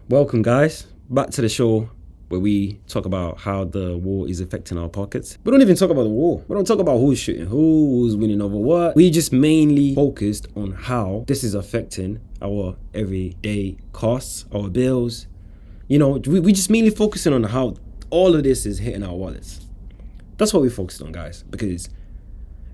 Welcome, guys, back to the show where we talk about how the war is affecting our pockets. We don't even talk about the war. We don't talk about who's shooting who's winning over what. We just mainly focused on how this is affecting our everyday costs, our bills. You know, we just mainly focusing on how all of this is hitting our wallets. That's what we focused on, guys, because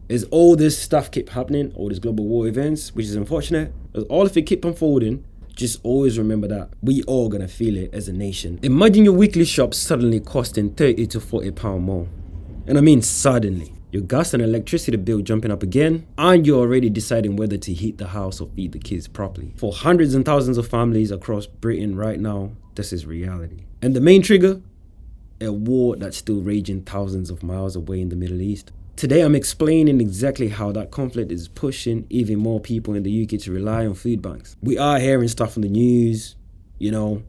as all this stuff keep happening, all these global war events, which is unfortunate, as all of it keep unfolding, just always remember that we all gonna feel it as a nation. Imagine your weekly shop suddenly costing 30 to 40 pounds more. And I mean suddenly. Your gas and electricity bill jumping up again, and you're already deciding whether to heat the house or feed the kids properly. For hundreds and thousands of families across Britain right now, this is reality. And the main trigger? A war that's still raging thousands of miles away in the Middle East. Today I'm explaining exactly how that conflict is pushing even more people in the UK to rely on food banks. We are hearing stuff on the news, and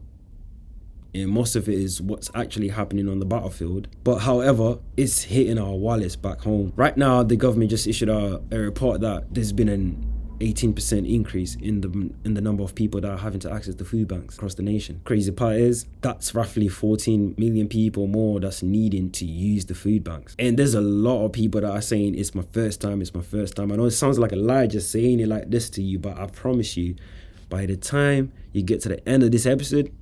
most of it is what's actually happening on the battlefield. But however, it's hitting our wallets back home. Right now, the government just issued a report that there's been an 18% increase in the number of people that are having to access the food banks across the nation. Crazy part is that's roughly 14 million people more that's needing to use the food banks. And there's a lot of people that are saying it's my first time. I know it sounds like a lie just saying it like this to you, but I promise you, by the time you get to the end of this episode,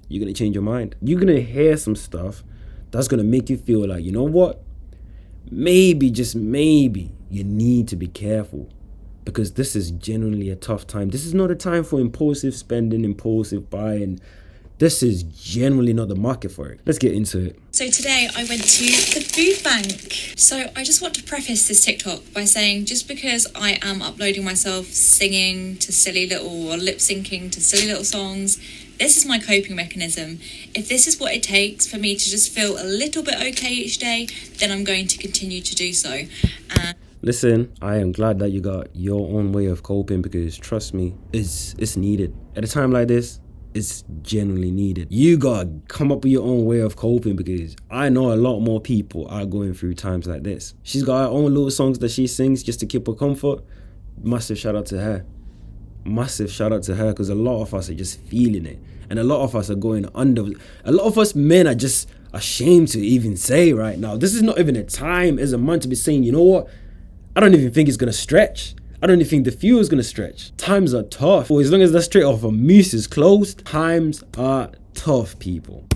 you're gonna change your mind. You're gonna hear some stuff that's gonna make you feel like, you know what? Maybe, just maybe, you need to be careful. Because this is genuinely a tough time. This is not a time for impulsive spending, impulsive buying. This is generally not the market for it. Let's get into it. So today I went to the food bank. So I just want to preface this TikTok by saying just because I am uploading myself singing to silly little or lip syncing to silly little songs, this is my coping mechanism. If this is what it takes for me to just feel a little bit okay each day, then I'm going to continue to do so. Listen, I am glad that you got your own way of coping because trust me, it's needed. At a time like this, it's genuinely needed. You gotta come up with your own way of coping because I know a lot more people are going through times like this. She's got her own little songs that she sings just to keep her comfort. Massive shout out to her. Massive shout out to her because a lot of us are just feeling it. And a lot of us are going under. A lot of us men are just ashamed to even say right now. This is not even a time as a man to be saying, you know what? I don't even think it's going to stretch. I don't even think the fuel is going to stretch. Times are tough. Well, as long as that Strait of Hormuz is closed, times are tough, people.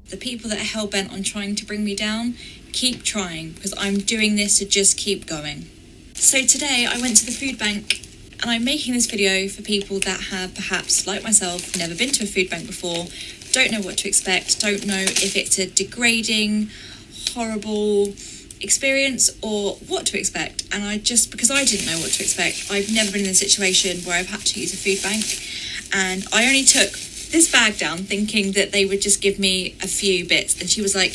The people that are hell-bent on trying to bring me down, keep trying, because I'm doing this to just keep going. So today I went to the food bank, and I'm making this video for people that have perhaps, like myself, never been to a food bank before, don't know what to expect, don't know if it's a degrading, horrible experience or what to expect. And because I didn't know what to expect, I've never been in a situation where I've had to use a food bank, and I only took this bag down thinking that they would just give me a few bits, and she was like,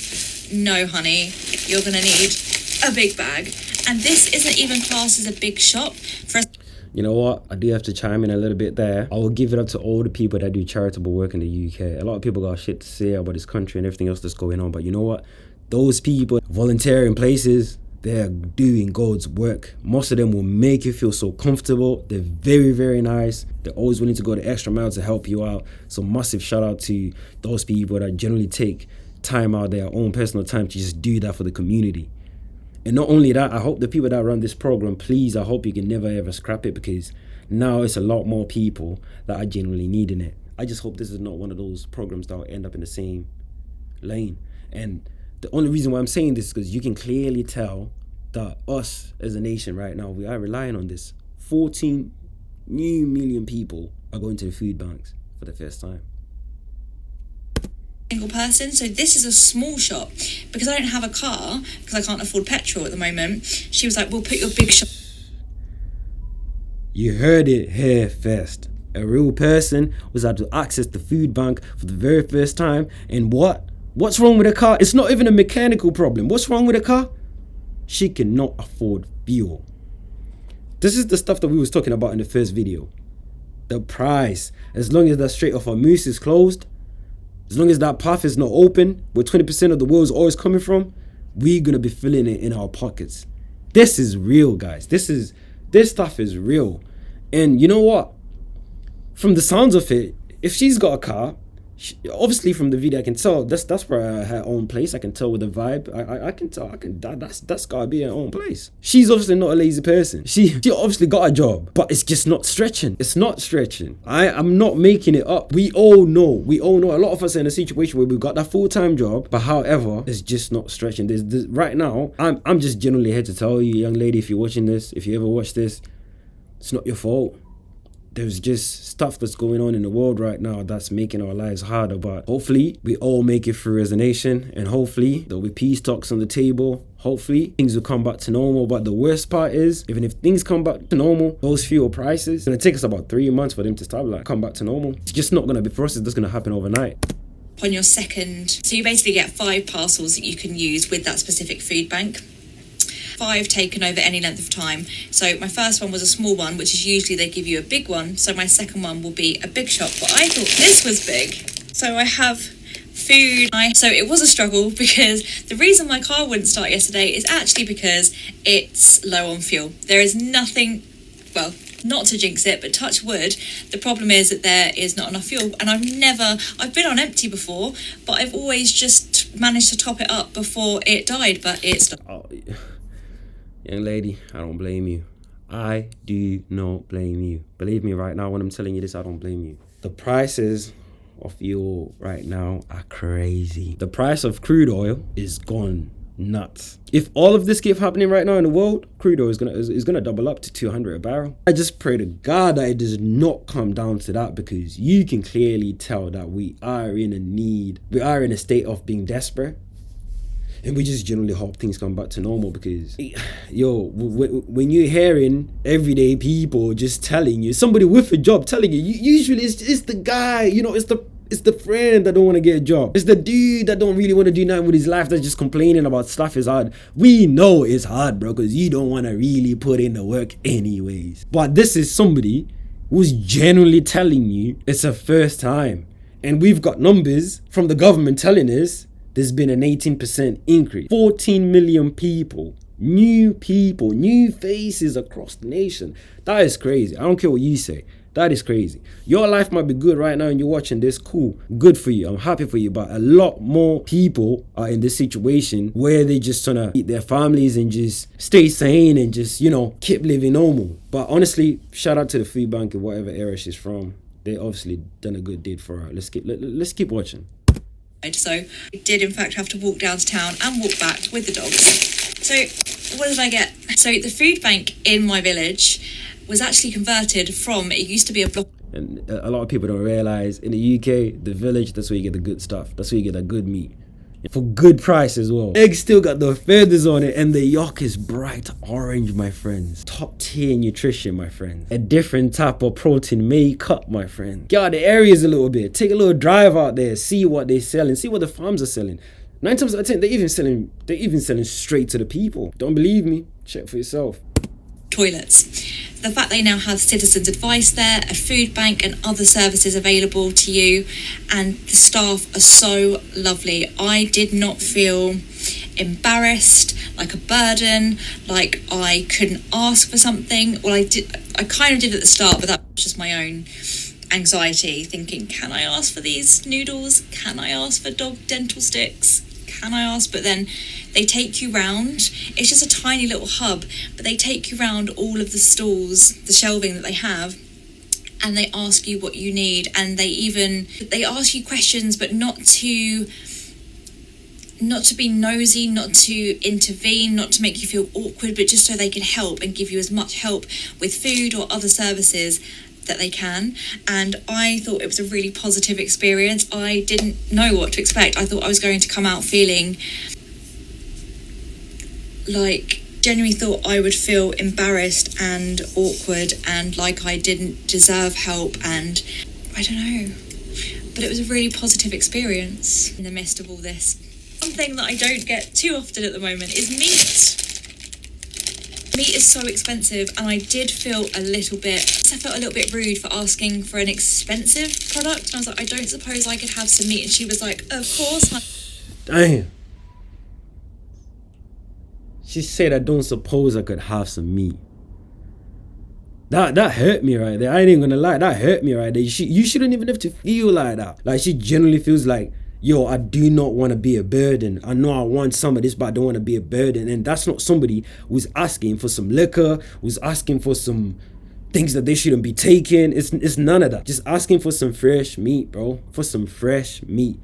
no honey, you're gonna need a big bag. And this isn't even classed as a big shop for us. You know what? I do have to chime in a little bit there. I will give it up to all the people that do charitable work in the UK. A lot of people got shit to say about this country and everything else that's going on, but you know what? Those people volunteering places, they're doing God's work. Most of them will make you feel so comfortable. They're very, very nice. They're always willing to go the extra mile to help you out. So massive shout out to those people that generally take time out, their own personal time to just do that for the community. And not only that, I hope the people that run this program, please, I hope you can never ever scrap it because now it's a lot more people that are genuinely needing it. I just hope this is not one of those programs that will end up in the same lane. And the only reason why I'm saying this is because you can clearly tell that us as a nation right now, we are relying on this. 14 million people are going to the food banks for the first time. Single person, so this is a small shop. Because I don't have a car, because I can't afford petrol at the moment, she was like, we'll put your big shop. You heard it here first. A real person was able to access the food bank for the very first time, and what's wrong with the car? It's not even a mechanical problem. What's wrong with the car? She cannot afford fuel. This is the stuff that we was talking about in the first video. The price. As long as that Strait of Hormuz is closed, as long as that path is not open, where 20% of the world's oil is coming from, we're going to be filling it in our pockets. This is real, guys. This stuff is real. And you know what? From the sounds of it, if she's got a car, Obviously from the video I can tell that's for her own place. I can tell with the vibe. I can tell. That's gotta be her own place. She's obviously not a lazy person. She obviously got a job, but it's just not stretching. It's not stretching. I'm not making it up. We all know. A lot of us are in a situation where we've got that full-time job, but however, it's just not stretching. There's right now. I'm just genuinely here to tell you, young lady, if you're watching this, if you ever watch this, it's not your fault. There's just stuff that's going on in the world right now that's making our lives harder, but hopefully we all make it through as a nation, and hopefully there'll be peace talks on the table. Hopefully things will come back to normal. But the worst part is, even if things come back to normal, those fuel prices, it's gonna take us about 3 months for them to stabilize, come back to normal. It's just not gonna be for us. It's just gonna happen overnight. On your second, so you basically get 5 parcels that you can use with that specific food bank. 5 taken over any length of time. So my first one was a small one, which is usually they give you a big one. So my second one will be a big shop, but I thought this was big. So I have food. So it was a struggle because the reason my car wouldn't start yesterday is actually because it's low on fuel. There is nothing, well, not to jinx it, but touch wood, the problem is that there is not enough fuel. And I've been on empty before, but I've always just managed to top it up before it died, but it's not. Oh, young lady, I don't blame you. I do not blame you. Believe me right now when I'm telling you this, I don't blame you. The prices of fuel right now are crazy. The price of crude oil is gone nuts. If all of this keeps happening right now in the world, crude oil is gonna double up to 200 a barrel. I just pray to God that it does not come down to that, because you can clearly tell that we are in a state of being desperate. And we just generally hope things come back to normal, because, when you're hearing everyday people just telling you, somebody with a job telling you, usually it's the guy, it's the friend that don't want to get a job. It's the dude that don't really want to do nothing with his life, that's just complaining about stuff is hard. We know it's hard, bro, because you don't want to really put in the work anyways. But this is somebody who's genuinely telling you it's a first time. And we've got numbers from the government telling us there's been an 18% increase. 14 million people, new faces across the nation. That is crazy. I don't care what you say. That is crazy. Your life might be good right now and you're watching this. Cool. Good for you. I'm happy for you. But a lot more people are in this situation where they just trying to eat their families and just stay sane and just, keep living normal. But honestly, shout out to the food bank in whatever area she's from. They obviously done a good deed for her. Let's keep watching. So I did in fact have to walk down to town and walk back with the dogs. So what did I get? So the food bank in my village was actually converted from, it used to be a block. And a lot of people don't realize, in the UK, the village, that's where you get the good stuff. That's where you get the good meat. For good price as well. Eggs still got the feathers on it, and the yolk is bright orange, my friends. Top tier nutrition, my friends. A different type of protein make up, my friend. Get out the areas a little bit. Take a little drive out there. See what they're selling. See what the farms are selling. 9 times out of 10, they're even selling straight to the people. Don't believe me? Check for yourself. Toilets. The fact they now have citizens advice there, a food bank and other services available to you, and the staff are so lovely. I did not feel embarrassed, like a burden, like I couldn't ask for something. Well, I kind of did at the start, but that was just my own anxiety, thinking, can I ask for these noodles? Can I ask for dog dental sticks? Can I ask? But then they take you round. It's just a tiny little hub, but they take you round all of the stalls, the shelving that they have, and they ask you what you need. And they ask you questions, but not to be nosy, not to intervene, not to make you feel awkward, but just so they can help and give you as much help with food or other services that they can. And I thought it was a really positive experience. I didn't know what to expect. I thought I was going to come out feeling like, genuinely thought I would feel embarrassed and awkward and like I didn't deserve help, and I don't know, but it was a really positive experience in the midst of all this. Something that I don't get too often at the moment is meat. Meat is so expensive, and I did feel I felt a little bit rude for asking for an expensive product, and I was like, I don't suppose I could have some meat? And she was like, of course. Damn. She said, I don't suppose I could have some meat. That hurt me right there. I ain't even gonna lie. That hurt me right there. You shouldn't even have to feel like that. Like, she generally feels like, yo, I do not want to be a burden. I know I want some of this, but I don't want to be a burden. And that's not somebody who's asking for some liquor, who's asking for some things that they shouldn't be taking. It's none of that. Just asking for some fresh meat, bro. For some fresh meat.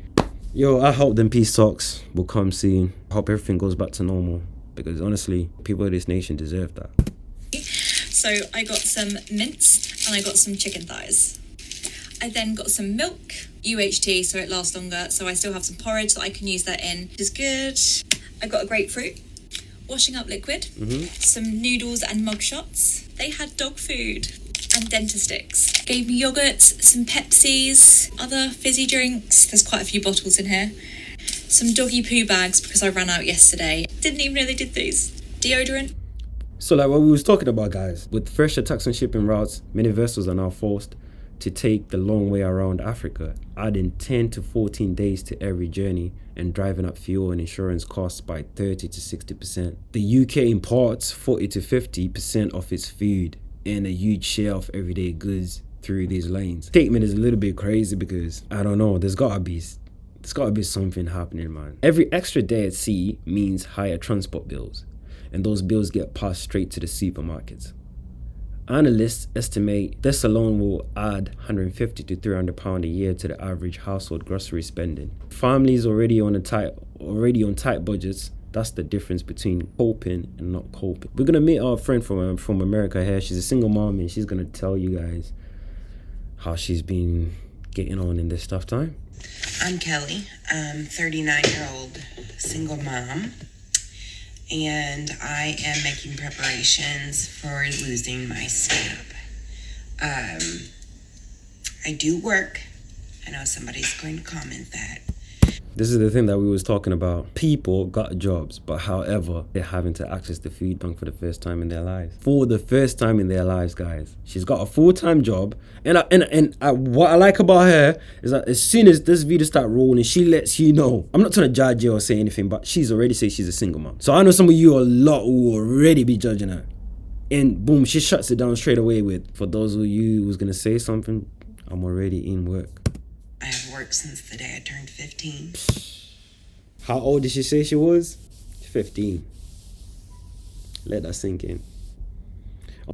Yo, I hope them peace talks will come soon. I hope everything goes back to normal. Because honestly, people of this nation deserve that. So I got some mince and I got some chicken thighs. I then got some milk, UHT, so it lasts longer. So I still have some porridge that I can use that in, which is good. I got a grapefruit, washing up liquid, some noodles and mug shots. They had dog food and Dentastix. Gave me yogurts, some Pepsis, other fizzy drinks. There's quite a few bottles in here. Some doggy poo bags because I ran out yesterday. Didn't even know they did these. Deodorant. So like what we was talking about, guys, with fresher tax and shipping routes, many vessels are now forced to take the long way around Africa, adding 10 to 14 days to every journey and driving up fuel and insurance costs by 30 to 60%. The UK imports 40 to 50% of its food and a huge share of everyday goods through these lanes. Statement is a little bit crazy because, I don't know, there's gotta be something happening, man. Every extra day at sea means higher transport bills, and those bills get passed straight to the supermarkets. Analysts estimate this alone will add £150 to £300 a year to the average household grocery spending. Families already on tight budgets. That's the difference between coping and not coping. We're gonna meet our friend from America here. She's a single mom, and she's gonna tell you guys how she's been getting on in this tough time. I'm Kelly. I'm 39-year-old single mom, and I am making preparations for losing my stamp. I do work. I know somebody's going to comment that. This is the thing that we was talking about. People got jobs, but however, they're having to access the food bank for the first time in their lives. For the first time in their lives, guys. She's got a full-time job. And what I like about her is that as soon as this video start rolling, she lets you know. I'm not trying to judge her or say anything, but she's already said she's a single mom. So I know some of you a lot who will already be judging her. And boom, she shuts it down straight away with, for those of you who's gonna say something, I'm already in work. I have worked since the day I turned 15. How old did she say she was? 15. Let that sink in.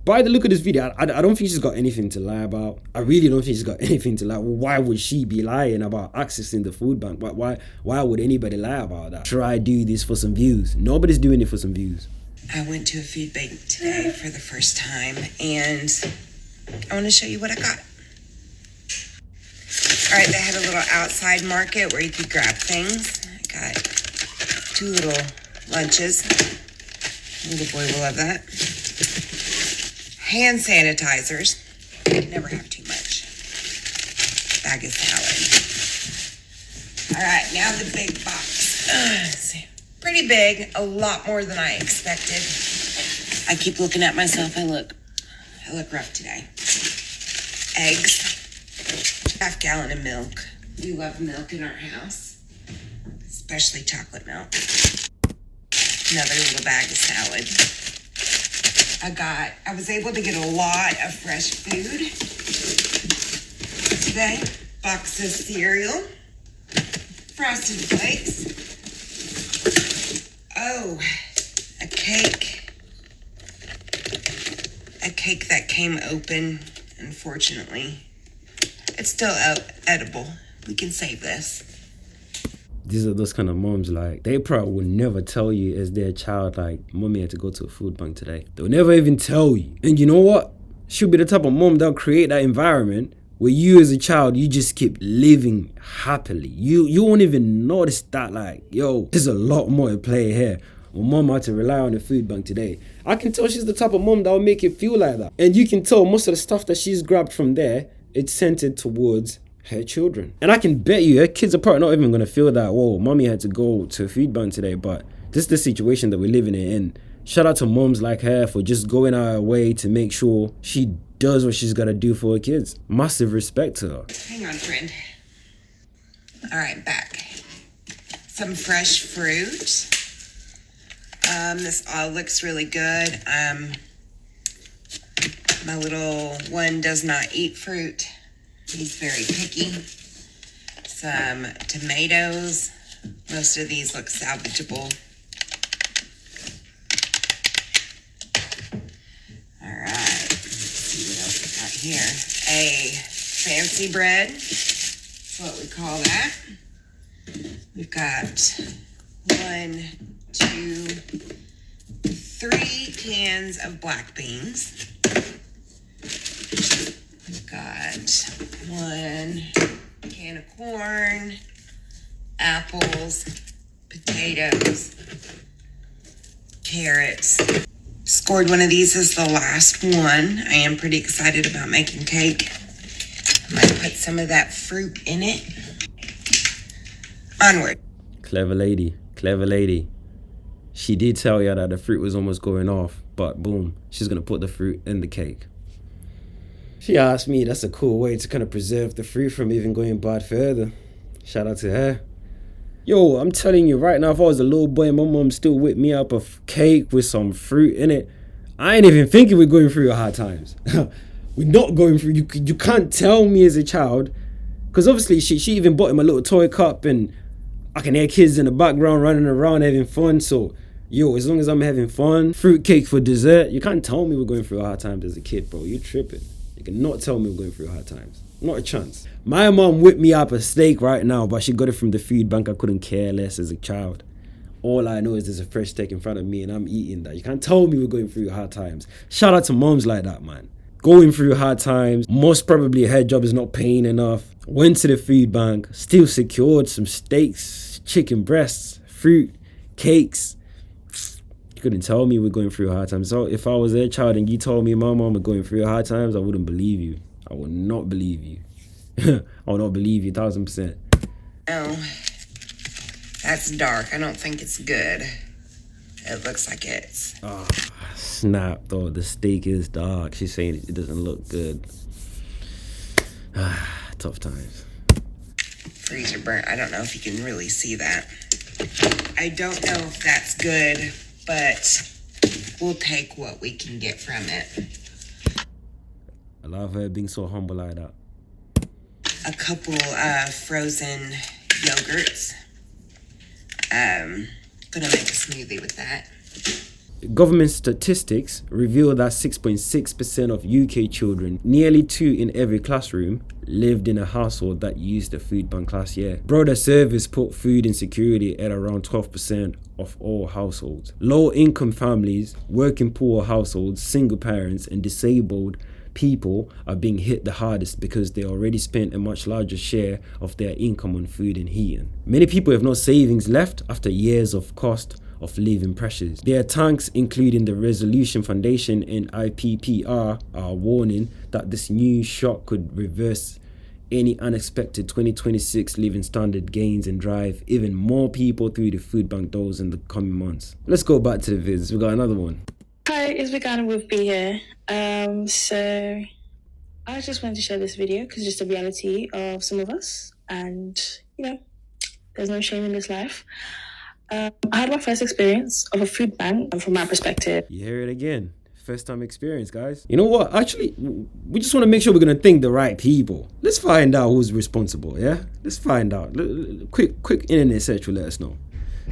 By the look of this video, I don't think she's got anything to lie about. I really don't think she's got anything to lie. Why would she be lying about accessing the food bank? Why would anybody lie about that? Try do this for some views. Nobody's doing it for some views. I went to a food bank today for the first time, and I want to show you what I got. All right, they had a little outside market where you could grab things. I got 2 little lunches. Little boy will love that. Hand sanitizers. Never have too much. Bag of salad. All right, now the big box. Pretty big, a lot more than I expected. I keep looking at myself. I look rough today. Eggs. Half gallon of milk. We love milk in our house, especially chocolate milk. Another little bag of salad. I was able to get a lot of fresh food today. Box of cereal, Frosted Flakes. Oh, a cake. A cake that came open, unfortunately. It's still edible. We can save this. These are those kind of moms, like, they probably would never tell you as their child, like, mommy had to go to a food bank today. They'll never even tell you. And you know what? She'll be the type of mom that'll create that environment where you as a child, you just keep living happily. You won't even notice that, like, yo, there's a lot more at play here. Well, mom had to rely on the food bank today. I can tell she's the type of mom that will make it feel like that. And you can tell most of the stuff that she's grabbed from there, it's centered towards her children. And I can bet you her kids are probably not even going to feel that, whoa, mommy had to go to a food bank today. But this is the situation that we're living in. And shout out to moms like her for just going out of her way to make sure she does what she's got to do for her kids. Massive respect to her. Hang on, friend. All right, back. Some fresh fruit. This all looks really good. My little one does not eat fruit. He's very picky. Some tomatoes. Most of these look salvageable. All right, let's see what else we got here. A fancy bread, that's what we call that. We've got 1, 2, 3 cans of black beans. We've got 1 can of corn, apples, potatoes, carrots. Scored one of these as the last one. I am pretty excited about making cake. I might put some of that fruit in it. Onward. Clever lady, clever lady. She did tell you that the fruit was almost going off, but boom, she's gonna put the fruit in the cake. She asked me, that's a cool way to kind of preserve the fruit from even going bad further. Shout out to her. Yo, I'm telling you right now, if I was a little boy and my mom still whipped me up a cake with some fruit in it, I ain't even thinking we're going through hard times. We're not going through, you can't tell me as a child, because obviously she even bought him a little toy cup and I can hear kids in the background running around having fun. So, yo, as long as I'm having fun, fruit cake for dessert, you can't tell me we're going through hard times as a kid, bro. You're tripping. You cannot tell me we're going through hard times. Not a chance. My mom whipped me up a steak right now, but she got it from the food bank. I couldn't care less as a child. All I know is there's a fresh steak in front of me and I'm eating that. You can't tell me we're going through hard times. Shout out to moms like that, man. Going through hard times. Most probably her job is not paying enough. Went to the food bank. Still secured some steaks, chicken breasts, fruit, cakes. You couldn't tell me we're going through hard times. So if I was a child and you told me my mom was going through hard times, I wouldn't believe you. I would not believe you. I would not believe you 1000%. No, that's dark. I don't think it's good. It looks like it's. Oh, snap, though. The steak is dark. She's saying it doesn't look good. Tough times. Freezer burnt. I don't know if you can really see that. I don't know if that's good, but we'll take what we can get from it. I love her being so humble like that. A couple frozen yogurts. Gonna make a smoothie with that. Government statistics reveal that 6.6% of UK children, nearly 2 in every classroom, lived in a household that used the food bank last year. Broader surveys put food insecurity at around 12% of all households. Low-income families, working poor households, single parents, and disabled people are being hit the hardest because they already spent a much larger share of their income on food and heating. Many people have no savings left after years of cost of living pressures. Their tanks, including the Resolution Foundation and IPPR, are warning that this new shock could reverse any unexpected 2026 living standard gains and drive even more people through the food bank doors in the coming months. Let's go back to the vids. We got another one. Hi, it's Vegana with B here. So I just wanted to share this video because it's just the reality of some of us, and there's no shame in this life. I had my first experience of a food bank, and from my perspective, You hear it again. First time experience, guys. You know what? Actually, we just want to make sure we're going to think the right people. Let's find out who's responsible, yeah? Let's find out. Quick internet search will let us know.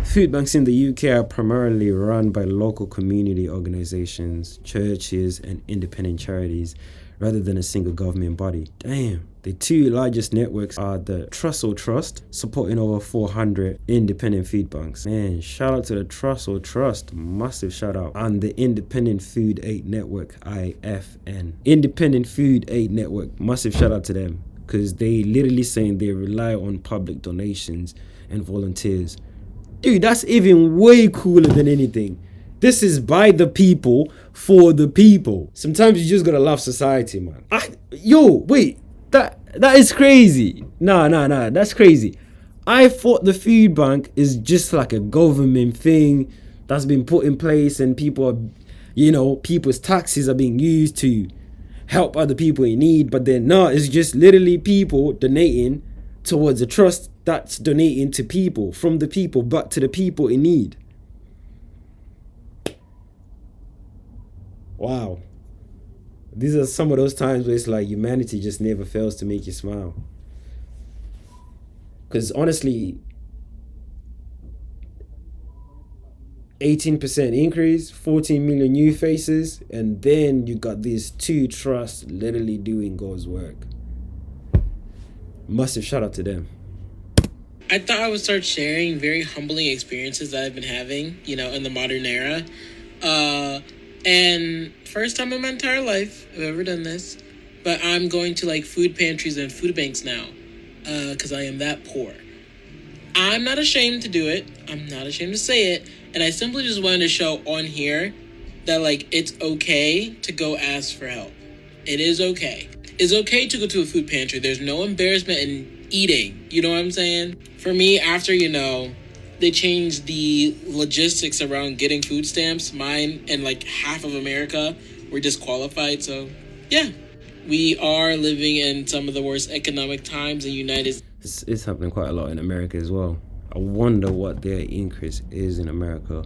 Food banks in the UK are primarily run by local community organizations, churches, and independent charities, rather than a single government body. Damn. The 2 largest networks are the Trussell Trust, supporting over 400 independent food banks. Man, shout out to the Trussell Trust, massive shout out. And the Independent Food Aid Network, IFN. Independent Food Aid Network, massive shout out to them, because they literally saying they rely on public donations and volunteers. Dude, that's even way cooler than anything. This is by the people, for the people. Sometimes you just gotta love society, man. Wait, that is crazy. Nah, that's crazy. I thought the food bank is just like a government thing that's been put in place, and people are, people's taxes are being used to help other people in need. But then, no, it's just literally people donating towards a trust that's donating to people, from the people, back to the people in need. Wow. These are some of those times where it's like humanity just never fails to make you smile. Because honestly, 18% increase, 14 million new faces, and then you got these two trusts literally doing God's work. Massive shout out to them. I thought I would start sharing very humbling experiences that I've been having, in the modern era. And first time in my entire life I've ever done this, but I'm going to like food pantries and food banks now, because I am that poor. I'm not ashamed to do it. I'm not ashamed to say it. And I simply just wanted to show on here that like it's okay to go ask for help. It is okay. It's okay to go to a food pantry. There's no embarrassment in eating. You know what I'm saying? For me, after, they changed the logistics around getting food stamps, mine and like half of America were disqualified. So, yeah, we are living in some of the worst economic times in the United States. It's happening quite a lot in America as well. I wonder what their increase is in America.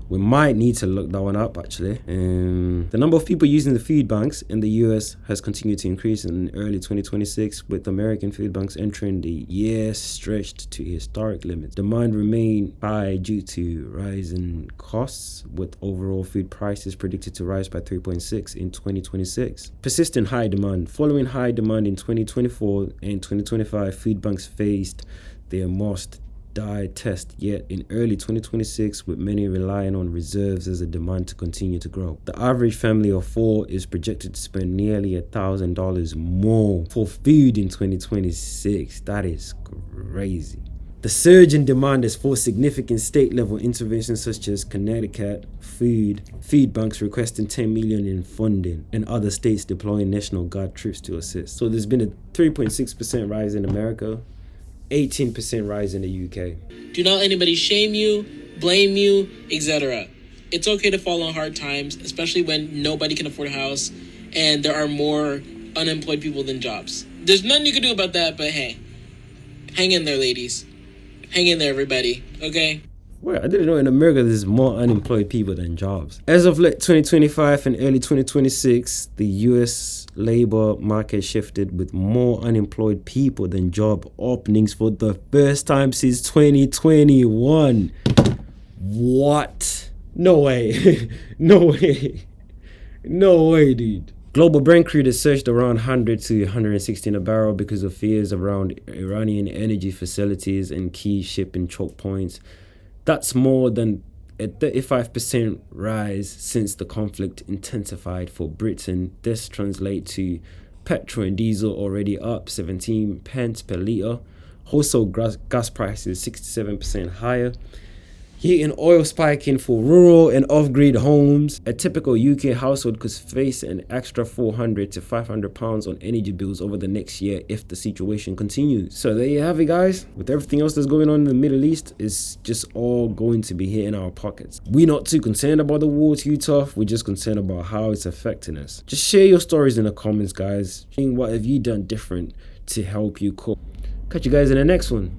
We might need to look that one up, actually. The number of people using the food banks in the US has continued to increase in early 2026, with American food banks entering the year stretched to historic limits. Demand remained high due to rising costs, with overall food prices predicted to rise by 3.6% in 2026. Persistent high demand. Following high demand in 2024 and 2025, food banks faced their most dire test yet in early 2026, with many relying on reserves as the demand to continue to grow. The average family of four is projected to spend nearly $1,000 more for food in 2026. That is crazy. The surge in demand has forced significant state-level interventions, such as Connecticut food banks requesting $10 million in funding, and other states deploying National Guard troops to assist. So there's been a 3.6% rise in America, 18% rise in the UK. Do not let anybody shame you, blame you, etc. It's okay to fall on hard times, especially when nobody can afford a house and there are more unemployed people than jobs. There's nothing you can do about that, but hey, hang in there, ladies. Hang in there, everybody, okay? Well, I didn't know in America there's more unemployed people than jobs. As of late 2025 and early 2026, the US labor market shifted, with more unemployed people than job openings for the first time since 2021. What? No way. No way. No way, dude. Global Brent crude has surged around 100 to 116 a barrel because of fears around Iranian energy facilities and key shipping choke points. That's more than a 35% rise since the conflict intensified for Britain. This translates to petrol and diesel already up 17 pence per litre. Household gas prices 67% higher. Heat and oil spiking for rural and off-grid homes. A typical UK household could face an extra £400 to £500 on energy bills over the next year if the situation continues. So there you have it, guys. With everything else that's going on in the Middle East, it's just all going to be hitting our pockets. We're not too concerned about the war too tough. We're just concerned about how it's affecting us. Just share your stories in the comments, guys. What have you done different to help you cope? Catch you guys in the next one.